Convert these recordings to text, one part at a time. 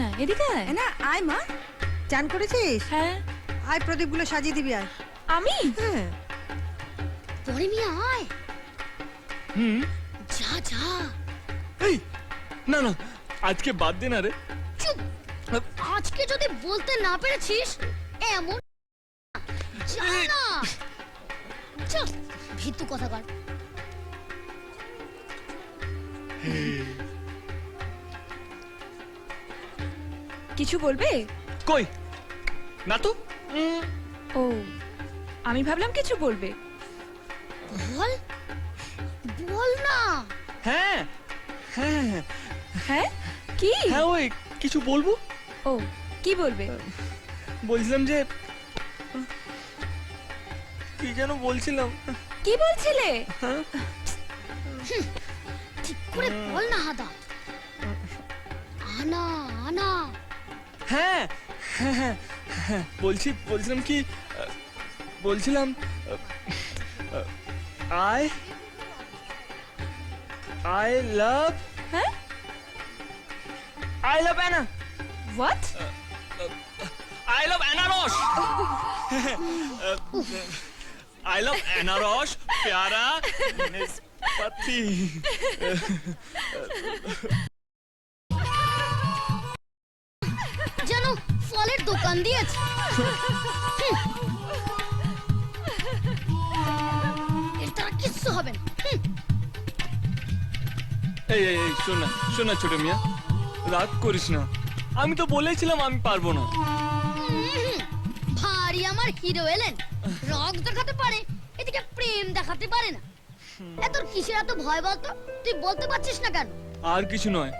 না, এদিকে আয়। না আয় মা, চান করেছিস? হ্যাঁ। আয় প্রদীপগুলো সাজিয়ে দিবি আয়। আমি? হ্যাঁ। পরে মিয়া আয়। যা যা। এই না না, আজকে বাদ দে না রে। চুপ। আজকে যদি বলতে না পেরেছিস এমন যা না। চল ভিতু কথা কর। কিছু বলবে? কই না তো। ও, আমি ভাবলাম কিছু বলবে। বল বল না। হ্যাঁ হ্যাঁ হ্যাঁ কি? হ্যাঁ, ওই কিছু বলবো। ও, কি বলবে? বলছিলাম যে, কি যেন বলছিলাম। কি বলছিলে? ঠিক করে বল না হাদা। আনা আনা। হ্যাঁ হ্যাঁ হ্যাঁ হ্যাঁ, বলছিলাম কি, বলছিলাম I love, হ্যাঁ? I love Anna. What? I love Anna Rosh. I love Anna Rosh. प्यारा निस्पति. জানো ফলের দোকান দিয়েছে। এর দ্বারা কিচ্ছু হবে না। এই এই এই, শোন না ছোট মিয়া, রাগ করিস না। আমি তো বলেছিলাম আমি পারবো না। ভারী আমার হিরো এলেন, রক দেখাতে পারে, এদিকে প্রেম দেখাতে পারে না। এত কিসের এত ভয় বলতো? তুই বলতে পারছিস না কেন? আর কিছু নয়,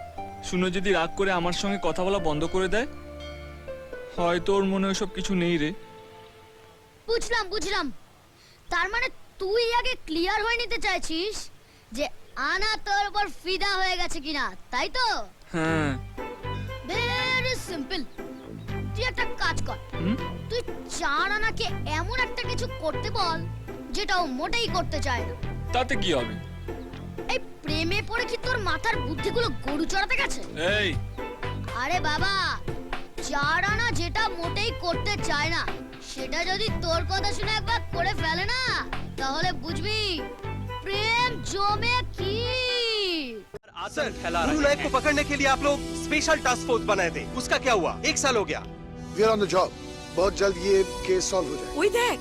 শুনো যদি রাগ করে আমার সঙ্গে কথা বলা বন্ধ করে দেয়, হয়তো ওর মনে ওসব কিছু নেই রে। বুঝলাম। তার মানে তুই আগে ক্লিয়ার হয়ে নিতে চাইছিস যে আনা তোর উপর ফিদা হয়ে গেছে কিনা, তাই তো? হ্যাঁ। Very simple. তুই একটা কাজ কর, তুই চার আনাকে এমন একটা কিছু করতে বল যেটা ও মোটেই করতে চায় না। তাতে কি হবে? এই প্রেমে পড়ে কি তোর মাথার বুদ্ধিগুলো গরু চড়াতে গেছে? এই আরে বাবা, চার আনা যেটা মোটেই করতে চায় না সেটা যদি তোর কথা শুনে একবার করে ফেলে না, তাহলে বুঝবি প্রেম জমে কি। सर, गुरु नायक को पकड़ने के लिए आप लोग स्पेशल टास्क फोर्स बनाए थे, उसका क्या हुआ? 1 साल हो गया। We are on the job. बहुत जल्द ये केस सॉल्व हो जाएगा। ওই দেখ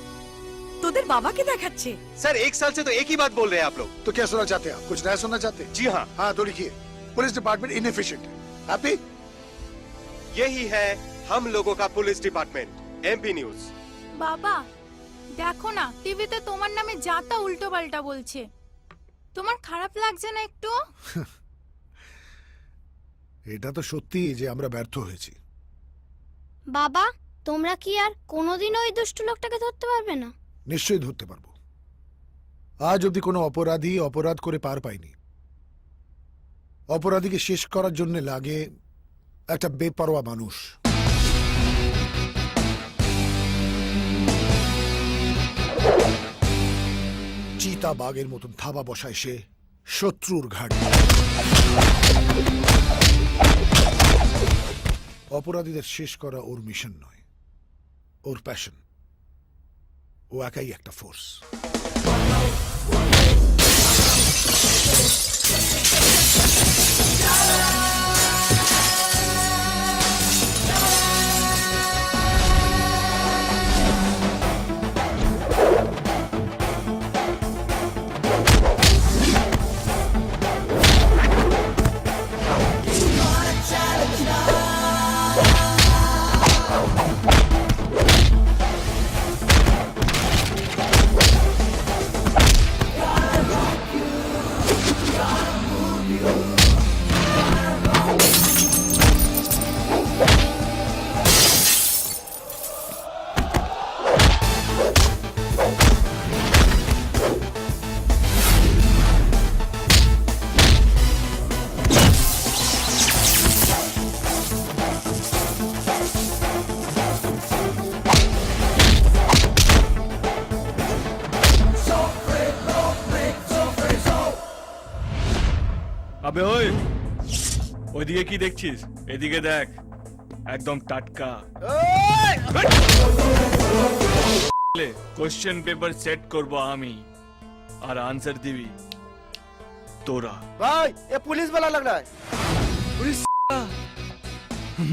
তোদের বাবাকে দেখাচ্ছে। सर 1 साल से तो एक ही बात बोल रहे हैं आप लोग। तो क्या सुनना चाहते हैं आप? कुछ नया सुनना चाहते हैं? जी हाँ, हाँ तो लिखिए, पुलिस डिपार्टमेंट इनएफिशिएंट है। हैप्पी? यही है हम लोगों का पुलिस डिपार्टमेंट। MP news. বাবা দেখো না, টিভিতে তোমার নামে যাতা উল্টো পাল্টা বলছে। তোমার খারাপ লাগছে না একটু? এটা তো সত্যি যে আমরা ব্যর্থ হয়েছি। বাবা, তোমরা কি আর কোনোদিন ওই দুষ্টু লোকটাকে ধরতে পারবে না? নিশ্চয়ই ধরতে পারবো। আজ অবধি কোনো অপরাধী অপরাধ করে পার পায়নি। অপরাধীকে শেষ করার জন্য লাগে একটা বেপরোয়া মানুষ। চিতা বাঘের মতন থাবা বসায় সে শত্রুর ঘাড়ে। অপরাধীদের শেষ করা ওর মিশন নয়, ওর প্যাশন। ও একাই একটা ফোর্স। আবে ওই, ওইদিকে কি দেখছিস? এদিকে দেখ। একদম টাটকা কোশ্চেন পেপার সেট করব আমি আর আনসার দিবি তোরা। भाई ये पुलिस वाला लग रहा है।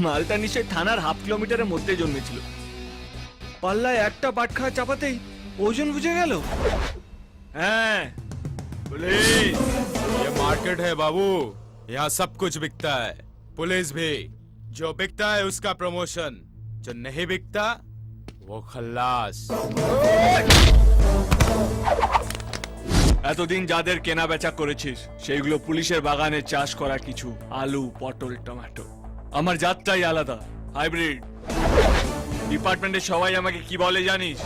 মালটা নিশ্চয় থানার হাফ কিলোমিটারের মধ্যে জন্মেছিল, পাল্লায় একটা পাটখা চাপাতেই ওজন বুঝে গেল। হ্যাঁ পুলিশ। ये मार्केट है बाबू, यहाँ सब कुछ बिकता है, पुलिस भी। जो बिकता है उसका प्रमोशन, जो नहीं बिकता वो खल्लास। এতদিন যাদের কেনা বেচা করেছিস সেইগুলো পুলিশের বাগানে চাষ করা কিছু আলু, পটল, টমেটো। আমার জাতটাই আলাদা, হাইব্রিড। ডিপার্টমেন্টের সবাই আমাকে কি বলে জানিস?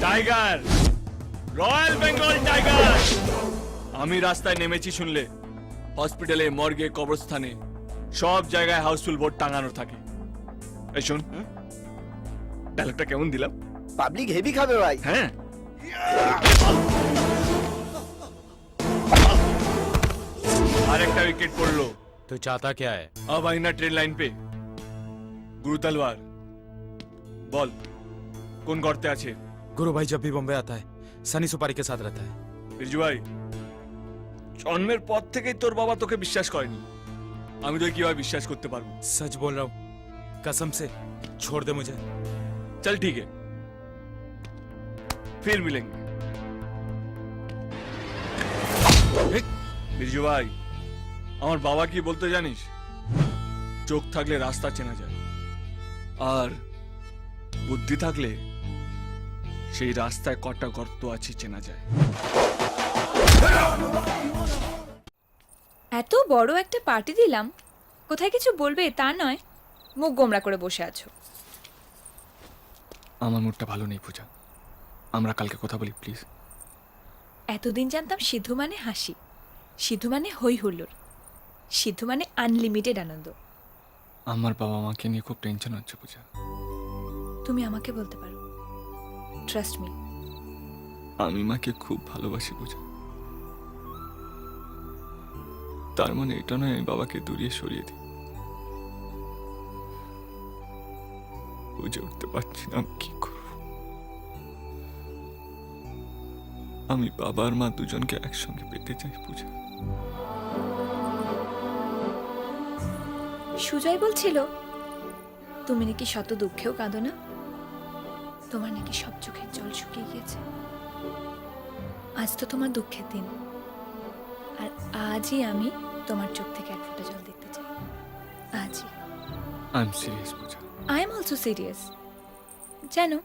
Tiger, royal Bengal tiger. আমি রাস্তায় নেমেছি শুনলে হসপিটালে, মর্গে, কবরস্থানে সব জায়গায় হাউসফুল বোর্ড টাঙানো থাকে। এই শোন, ডায়লগটা কেমন দিলাম? पब्लिक हेवी खाबे भाई। হ্যাঁ, আরেকটা উইকেট পড়লো। तो चाहता क्या है? अब आई ना ट्रेन लाइन पे गुरु तलवार। বল কোন গর্তে আছে? गुरु भाई जब भी बॉम्बे आता है सनी सुपारी के साथ रहता है। বিরজু ভাই, জন্মের পর থেকেই তোর বাবা তোকে বিশ্বাস করেনি, আমি তোকে কিভাবে বিশ্বাস করতে পারবো? सच बोल रहा हूँ, कसम से छोड़ दे मुझे। चल ठीक है, फिर मिलेंगे। বিরজু ভাই, আমার বাবা কি বলতে জানিস? চোখ থাকলে রাস্তা চেনা যায়, আর বুদ্ধি থাকলে সেই রাস্তায় কটা গর্ত আছে চেনা যায়। এত বড় একটা পার্টি দিলাম, কোথায় কিছু বলবে তা নয়, মুখ গোমরা করে বসে আছো। আমার মুডটা ভালো নেই পূজা, আমরা কালকে কথা বলি প্লিজ। এতদিন জানতাম সিধু মানে হাসি, সিধু মানে হই হুল্লোড়, সিধু মানে আনলিমিটেড আনন্দ। আমার বাবা মাকে নিয়ে খুব টেনশন হচ্ছে পূজা। তুমি আমাকে বলতে পারো, ট্রাস্ট মি। আমি মাকে খুব ভালোবাসি পূজা, তার মানে এটা নয় আমি বাবাকে দূরিয়ে সরিয়ে দিই। বুঝে উঠতে পারছি না আমি কি করব। আমি বাবা আর মা দুজনকে একসঙ্গে পেতে চাই পূজা। সুজয় বলছিল তুমি নাকি শত দুঃখেও কাঁদো না, তোমার নাকি সব চোখের জল শুকিয়ে গিয়েছে। আজ তো তোমার দুঃখের দিন, আর আজই আমি তোমার চোখ থেকে এক ফোঁটা জল দিতে চাই, আজই। I am serious Puja. I am also serious. জানো,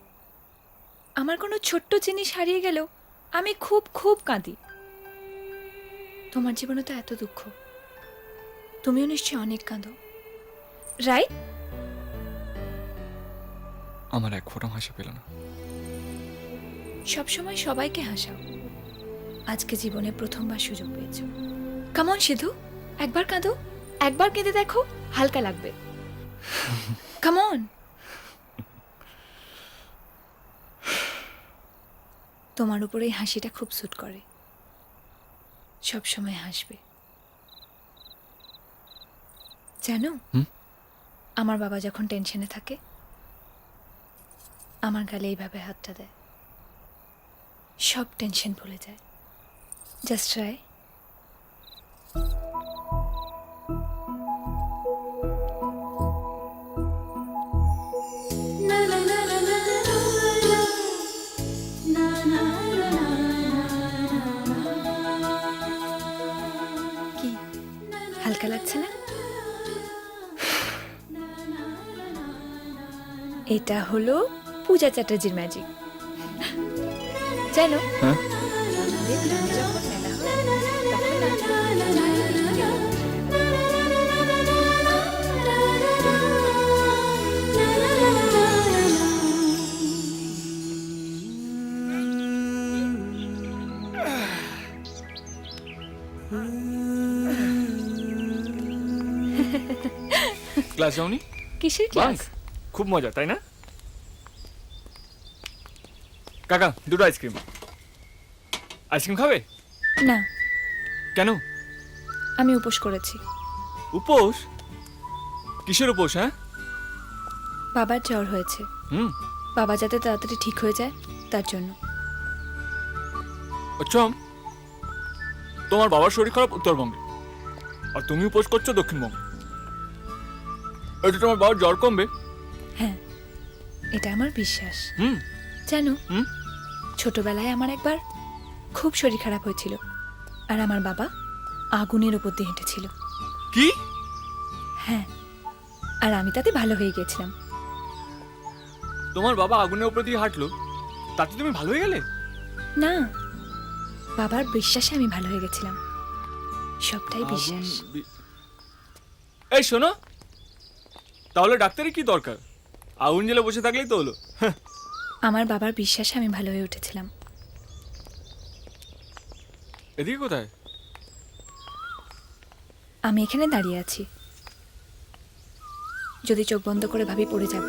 আমার কোনো ছোট্ট জিনিস হারিয়ে গেলেও আমি খুব খুব কাঁদি। তোমার জীবনে তো এত দুঃখ, তুমিও নিশ্চয়ই অনেক কাঁদো, রাইট? আমার এক ফোঁটা হাসি পেল না। সবসময় সবাইকে হাসাও, আজকে জীবনে প্রথমবার সুযোগ পেয়েছো। কামন সিধু, একবার কাঁদো, একবার কেঁদে দেখো, হালকা লাগবে। কামন। তোমার উপরে এই হাসিটা খুব স্যুট করে, সবসময় হাসবে। জানো, আমার বাবা যখন টেনশনে থাকে আমার গালে এইভাবে হাতটা দেয়, সব টেনশন ভুলে যায়। Just try. কি হালকা লাগছে না? এটা হলো পূজা চ্যাটার্জির ম্যাজিক, জানো? হ্যাঁ, আমাদের গ্রামে যখন মেলা হয় তখন নাচে। ক্লাস যাওনি? কিসের ক্লাস? খুব মজা, তাই না? কাকা, দুটো আইসক্রিম। আইসক্রিম খাবে? না, কেন? আমি উপোস করেছি। উপোস? কিসের উপোস? হ্যাঁ, বাবার জ্বর হয়েছে, হুম। বাবা যাতে তাড়াতাড়ি ঠিক হয়ে যায় তার জন্য। আচ্ছা, তোমার বাবার শরীর খারাপ উত্তরবঙ্গে, আর তুমি উপোস করছো দক্ষিণবঙ্গে। এটা তোমার বাবার জ্বর কমবে? হ্যাঁ, এটা আমার বিশ্বাস। হুম। জানো, হুম? ছোটবেলায় আমার একবার খুব শরীর খারাপ হয়েছিল, আর আমার বাবা আগুনের উপর দিয়ে হেঁটেছিল। কি? হ্যাঁ, আর আমি তাতে ভালো হয়ে গেছিলাম। তোমার বাবা আগুনের উপর দিয়ে হাঁটলো, তাতে তুমি ভালো হয়ে গেলে? না, বাবার বিশ্বাসে আমি ভালো হয়ে গেছিলাম। সবটাই বিশ্বাস। এই শোনো, তাহলে ডাক্তারের কি দরকার? আগুন জেলে বসে থাকলেই তো হলো। আমার বাবার বিশ্বাসে আমি ভালো হয়ে উঠেছিলাম। এদিকে কোথায়? আমি এখানে দাঁড়িয়ে আছি, যদি চোখ বন্ধ করে ভাবি পড়ে যাব।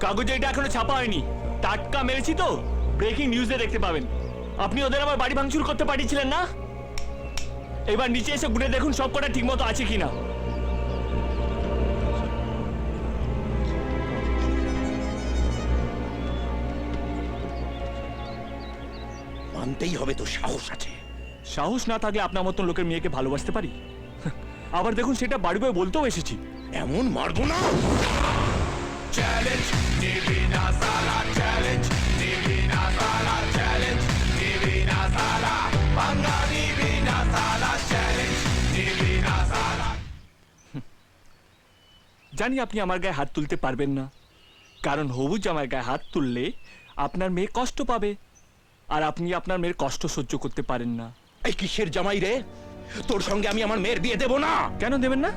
কাগজে এটা এখনো ছাপা হয়নি, টাটকা মেরেছি তো, ব্রেকিং নিউজে দেখতে পাবেন। আপনি ওদের আমার বাড়ি ভাঙচুর করতে পাঠিয়েছিলেন না? এবার নিচে এসে গুনে দেখুন সব কটা ঠিক মতো আছে কিনা। মানতেই হবে তো সাহস আছে। সাহস না থাকলে আপনার মতন লোকের মেয়েকে ভালোবাসতে পারি? আবার দেখুন সেটা বাড়ি বয়ে বলতেও এসেছি। এমন মারবো না। জানি আপনি আমার গায়ে হাত তুলতে পারবেন না, কারণ হবু জামাইয়ের গায়ে হাত তুললে আপনার মেয়ে কষ্ট পাবে, আর আপনি আপনার মেয়ের কষ্ট সহ্য করতে পারেন না। এই কিসের জামাই রে? তোর সঙ্গে আমি আমার মেয়ের বিয়ে দেব না। কেন দেবেন না?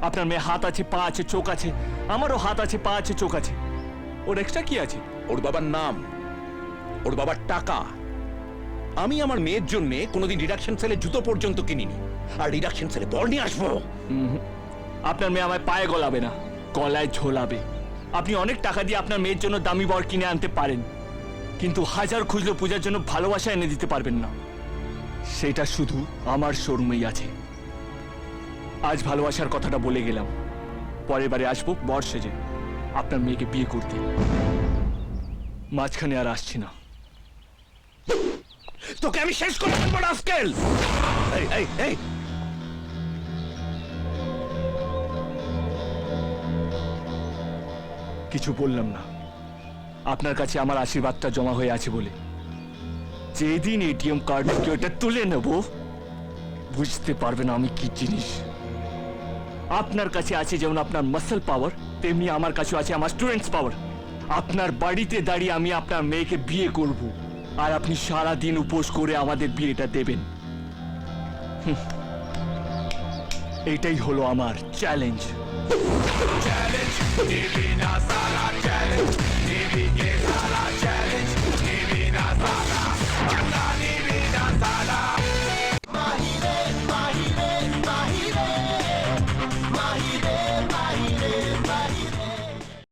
আপনার মেয়ে হাত আছে, পা আছে, চোখ আছে, আমারও হাত আছে, পা আছে, চোখ আছে। ওর এক্সট্রা কি আছে? ওর বাবার নাম, ওর বাবার টাকা। আমি আমার মেয়ের জন্য কোনোদিন রিডাকশন সেলে জুতো পর্যন্ত কিনিনি, আর রিডাকশন সেলে বর নিয়ে আসবো। আপনার মেয়ে আমায় পায়ে গলাবে না, গলায় ঝোলাবে। আপনি অনেক টাকা দিয়ে আপনার মেয়ের জন্য দামি বর কিনে আনতে পারেন, কিন্তু হাজার খুঁজলেও পূজার জন্য ভালোবাসা এনে দিতে পারবেন না। সেটা শুধু আমার শোরুমেই আছে। আজ ভালোবাসার কথাটা বলে গেলাম, পরের বারে আসবো বর সেজে আপনার মেয়েকে বিয়ে করতে। মাঝখানে আর আসছি না। তোকে আমি শেষ করে দেবো রাস্কেল। এই এই এই, কিছু বললাম না, আপনার কাছে আমার আশীর্বাদটা জমা হয়ে আছে বলে। যেদিন এটিএম কার্ড থেকে ওটা তুলে নেব, বুঝতে পারবেন আমি কি জিনিস। আপনার কাছে আছে যেমন আপনার মাসল পাওয়ার, তেমনি আমার কাছে আছে আমার স্টুডেন্টস পাওয়ার। আপনার বাড়িতে দাঁড়িয়ে আমি আপনার মেয়েকে বিয়ে করব, আর আপনি সারা দিন উপোস করে আমাদের বিয়েটা দেবেন। এইটাই হলো আমার চ্যালেঞ্জ। চ্যালেঞ্জ